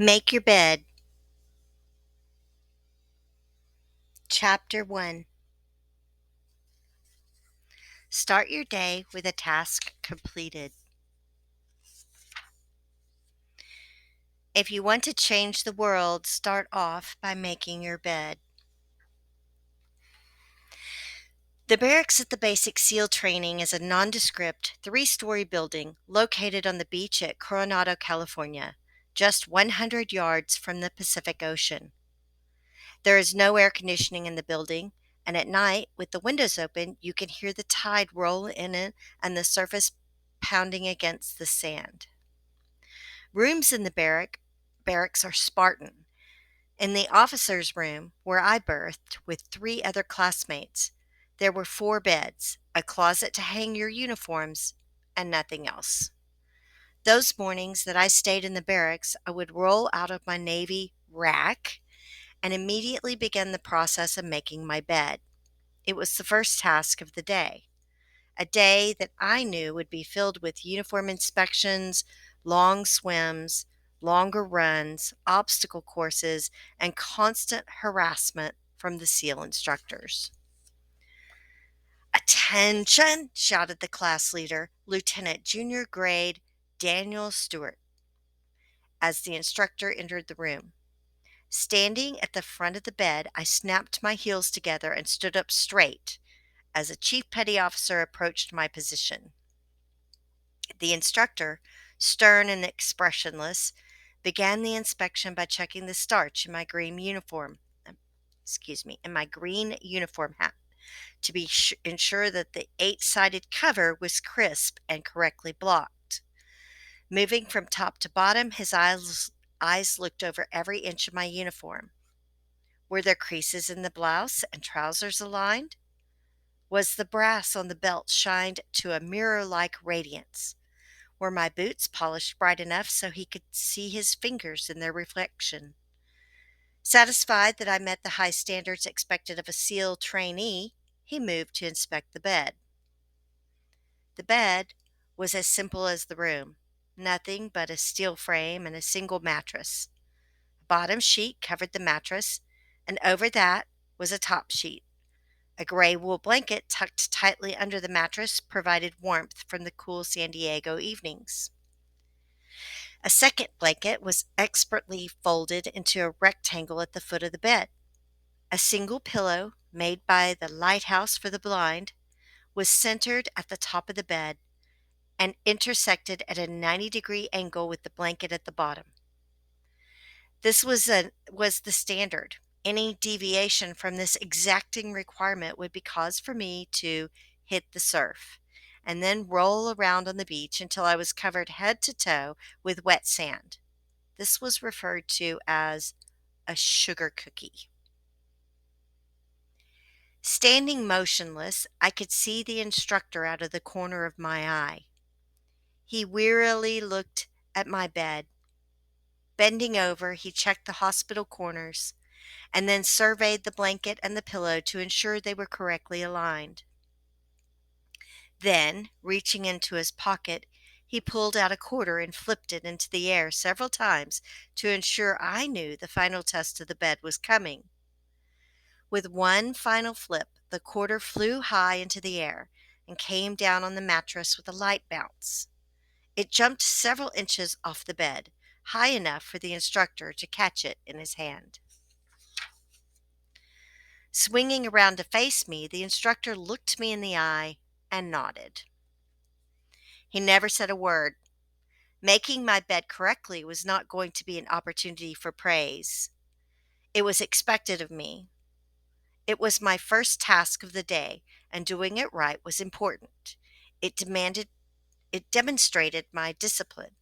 Make Your Bed, Chapter 1. Start your day with a task completed. If you want to change the world, start off by making your bed. The barracks at the Basic SEAL Training is a nondescript, three-story building located on the beach at Coronado, California, just 100 yards from the Pacific Ocean. There is no air conditioning in the building, and at night, with the windows open, you can hear the tide roll in it and the surface pounding against the sand. Rooms in the barracks are Spartan. In the officer's room, where I berthed with 3 other classmates, there were 4 beds, a closet to hang your uniforms, and nothing else. Those mornings that I stayed in the barracks, I would roll out of my Navy rack and immediately begin the process of making my bed. It was the first task of the day. A day that I knew would be filled with uniform inspections, long swims, longer runs, obstacle courses, and constant harassment from the SEAL instructors. "Attention!" shouted the class leader, Lieutenant Junior Grade Daniel Stewart, as the instructor entered the room. Standing at the front of the bed, I snapped my heels together and stood up straight as a chief petty officer approached my position. The instructor, stern and expressionless, began the inspection by checking the starch in my green uniform. In my green uniform hat to ensure that the 8-sided cover was crisp and correctly blocked. Moving from top to bottom, his eyes looked over every inch of my uniform. Were there creases in the blouse and trousers aligned? Was the brass on the belt shined to a mirror-like radiance? Were my boots polished bright enough so he could see his fingers in their reflection? Satisfied that I met the high standards expected of a SEAL trainee, he moved to inspect the bed. The bed was as simple as the room, nothing but a steel frame and a single mattress. A bottom sheet covered the mattress, and over that was a top sheet. A gray wool blanket tucked tightly under the mattress provided warmth from the cool San Diego evenings. A second blanket was expertly folded into a rectangle at the foot of the bed. A single pillow, made by the Lighthouse for the Blind, was centered at the top of the bed and intersected at a 90-degree angle with the blanket at the bottom. This was the standard. Any deviation from this exacting requirement would be cause for me to hit the surf and then roll around on the beach until I was covered head to toe with wet sand. This was referred to as a sugar cookie. Standing motionless, I could see the instructor out of the corner of my eye. He wearily looked at my bed. Bending over, he checked the hospital corners and then surveyed the blanket and the pillow to ensure they were correctly aligned. Then, reaching into his pocket, he pulled out a quarter and flipped it into the air several times to ensure I knew the final test of the bed was coming. With one final flip, the quarter flew high into the air and came down on the mattress with a light bounce. It jumped several inches off the bed, high enough for the instructor to catch it in his hand. Swinging around to face me, the instructor looked me in the eye and nodded. He never said a word. Making my bed correctly was not going to be an opportunity for praise. It was expected of me. It was my first task of the day, and doing it right was important. It demonstrated my discipline.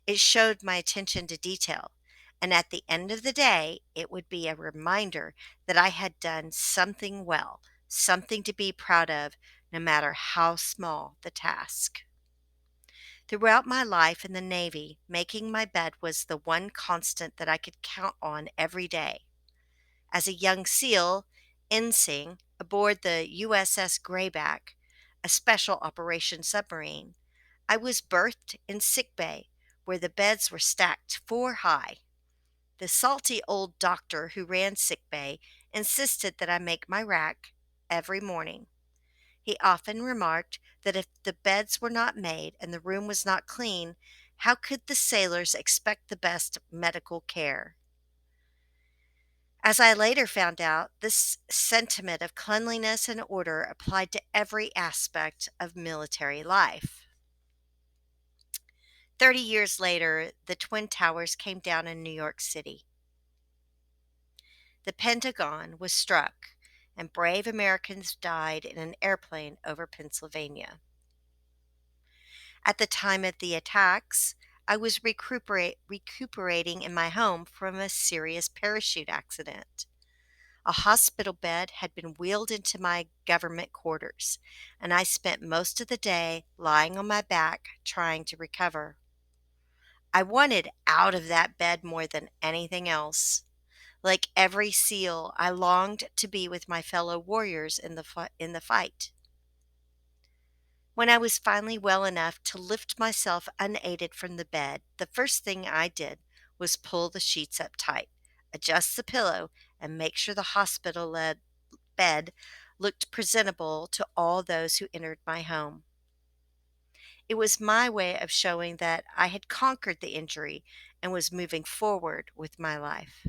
It showed my attention to detail. And at the end of the day, it would be a reminder that I had done something well, something to be proud of, no matter how small the task. Throughout my life in the Navy, making my bed was the one constant that I could count on every day. As a young SEAL, ensign aboard the USS Grayback, a special operations submarine, I was berthed in sick bay, where the beds were stacked 4 high. The salty old doctor who ran sick bay insisted that I make my rack every morning. He often remarked that if the beds were not made and the room was not clean, how could the sailors expect the best medical care? As I later found out, this sentiment of cleanliness and order applied to every aspect of military life. 30 years later, the Twin Towers came down in New York City. The Pentagon was struck, and brave Americans died in an airplane over Pennsylvania. At the time of the attacks, I was recuperating in my home from a serious parachute accident. A hospital bed had been wheeled into my government quarters, and I spent most of the day lying on my back trying to recover. I wanted out of that bed more than anything else. Like every SEAL, I longed to be with my fellow warriors in the fight. When I was finally well enough to lift myself unaided from the bed, the first thing I did was pull the sheets up tight, adjust the pillow, and make sure the hospital bed looked presentable to all those who entered my home. It was my way of showing that I had conquered the injury and was moving forward with my life.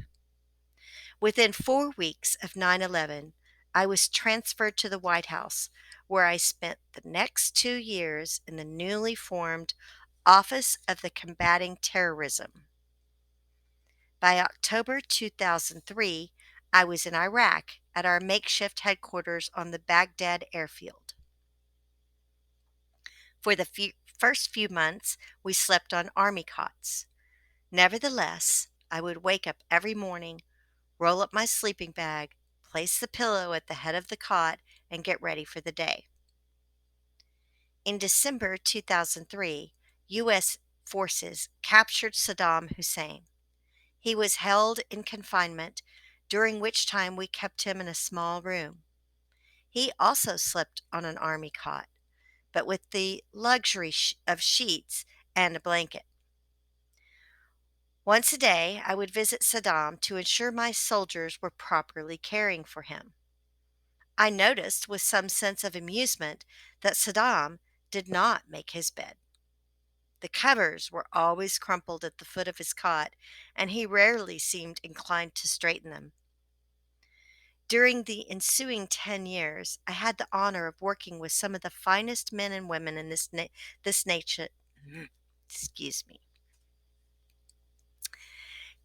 Within 4 weeks of 9/11, I was transferred to the White House, where I spent the next 2 years in the newly formed Office of the Combating Terrorism. By October 2003, I was in Iraq at our makeshift headquarters on the Baghdad airfield. For the first few months, we slept on army cots. Nevertheless, I would wake up every morning, roll up my sleeping bag, place the pillow at the head of the cot, and get ready for the day. In December 2003, U.S. forces captured Saddam Hussein. He was held in confinement, during which time we kept him in a small room. He also slept on an army cot, but with the luxury of sheets and a blanket. Once a day, I would visit Saddam to ensure my soldiers were properly caring for him. I noticed with some sense of amusement that Saddam did not make his bed. The covers were always crumpled at the foot of his cot, and he rarely seemed inclined to straighten them. During the ensuing 10 years, I had the honor of working with some of the finest men and women in this nation. Excuse me.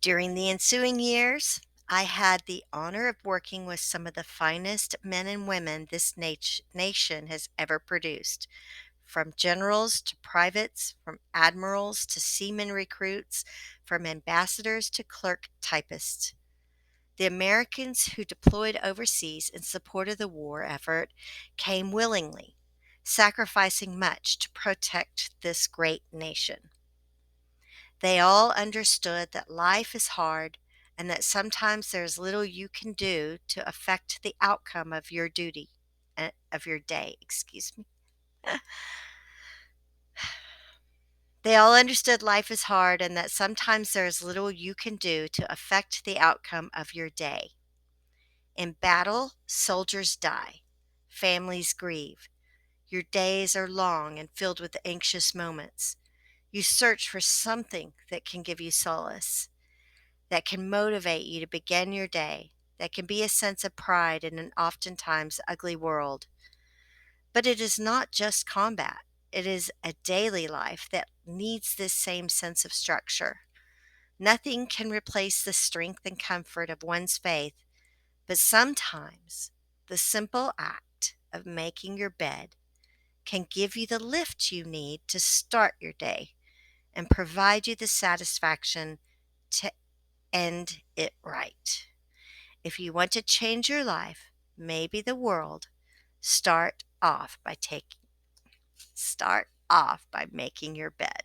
During the ensuing years, I had the honor of working with some of the finest men and women this nation has ever produced, from generals to privates, from admirals to seaman recruits, from ambassadors to clerk typists. The Americans who deployed overseas in support of the war effort came willingly, sacrificing much to protect this great nation. They all understood that life is hard and that sometimes there's little you can do to affect the outcome of your day, excuse me. They all understood life is hard and that sometimes there is little you can do to affect the outcome of your day. In battle, soldiers die. Families grieve. Your days are long and filled with anxious moments. You search for something that can give you solace, that can motivate you to begin your day, that can be a sense of pride in an oftentimes ugly world. But it is not just combat. It is a daily life that needs this same sense of structure. Nothing can replace the strength and comfort of one's faith, but sometimes the simple act of making your bed can give you the lift you need to start your day and provide you the satisfaction to end it right. If you want to change your life, maybe the world, start off by making your bed.